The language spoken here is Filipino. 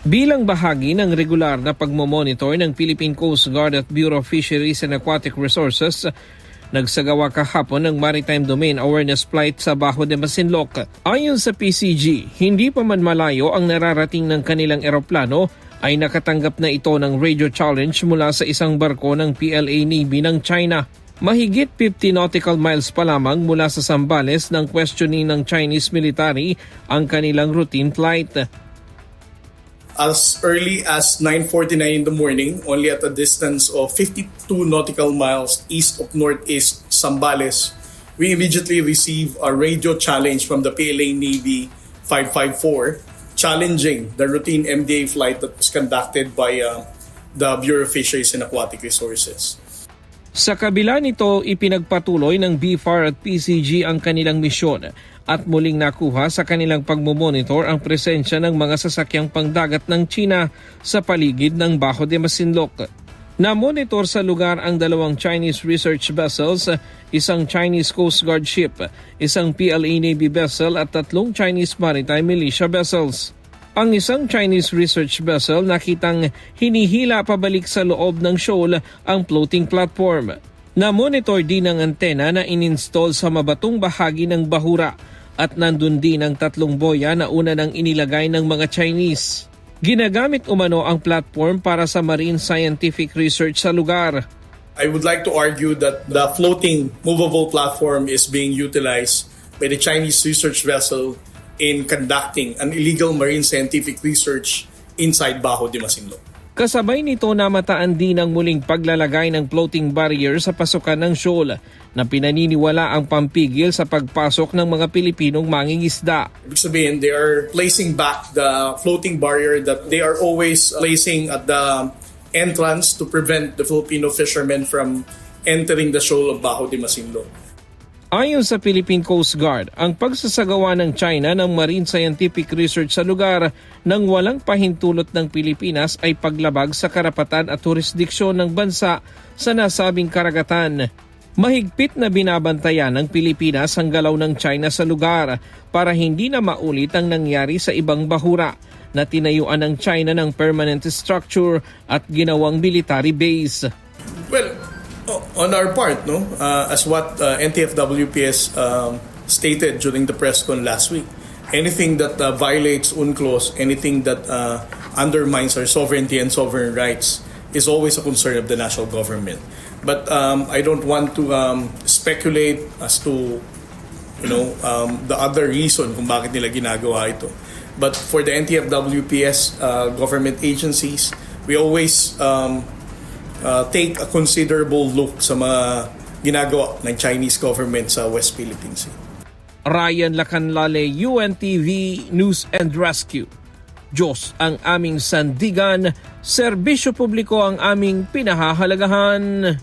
Bilang bahagi ng regular na pagmomonitor ng Philippine Coast Guard at Bureau of Fisheries and Aquatic Resources, nagsagawa kahapon ng Maritime Domain Awareness Flight sa Bajo de Masinloc. Ayon sa PCG, hindi pa man malayo ang nararating ng kanilang eroplano ay nakatanggap na ito ng radio challenge mula sa isang barko ng PLA Navy ng China. Mahigit 50 nautical miles pa lamang mula sa Zambales ng questioning ng Chinese military ang kanilang routine flight. As early as 9:49 in the morning, only at a distance of 52 nautical miles east of northeast Zambales, we immediately received a radio challenge from the PLA Navy 554, challenging the routine MDA flight that was conducted by the Bureau of Fisheries and Aquatic Resources. Sa kabila nito, ipinagpatuloy ng BFAR at PCG ang kanilang misyon at muling nakuha sa kanilang pagmomonitor ang presensya ng mga sasakyang pangdagat ng China sa paligid ng Bajo de Masinloc. Na-monitor sa lugar ang dalawang Chinese research vessels, isang Chinese Coast Guard ship, isang PLA Navy vessel at 3 Chinese Maritime Militia vessels. Ang isang Chinese research vessel nakitang hinihila pabalik sa loob ng shoal ang floating platform. Na-monitor din ang antena na ininstall sa mabatong bahagi ng bahura at nandun din ang 3 boya na una nang inilagay ng mga Chinese. Ginagamit umano ang platform para sa marine scientific research sa lugar. I would like to argue that the floating movable platform is being utilized by the Chinese research vessel in conducting an illegal marine scientific research inside Bajo de Masinloc. Kasabay nito namataan din ang muling paglalagay ng floating barrier sa pasukan ng shoal na pinaniniwala ang pampigil sa pagpasok ng mga Pilipinong mangingisda. Ibig sabihin, they are placing back the floating barrier that they are always placing at the entrance to prevent the Filipino fishermen from entering the shoal of Bajo de Masinloc. Ayon sa Philippine Coast Guard, ang pagsasagawa ng China ng marine scientific research sa lugar nang walang pahintulot ng Pilipinas ay paglabag sa karapatan at jurisdiksyon ng bansa sa nasabing karagatan. Mahigpit na binabantayan ng Pilipinas ang galaw ng China sa lugar para hindi na maulit ang nangyari sa ibang bahura na tinayuan ng China ng permanent structure at ginawang military base. Well, on our part, as what NTFWPS stated during the press con last week, anything that violates UNCLOS, anything that undermines our sovereignty and sovereign rights is always a concern of the national government. But I don't want to speculate as to the other reason kung bakit nila ginagawa ito. But for the NTFWPS government agencies, we always take a considerable look sa mga ginagawa ng Chinese government sa West Philippine Sea. Ryan Lacanlale, UNTV News and Rescue. Diyos ang aming sandigan, serbisyo publiko ang aming pinahahalagahan.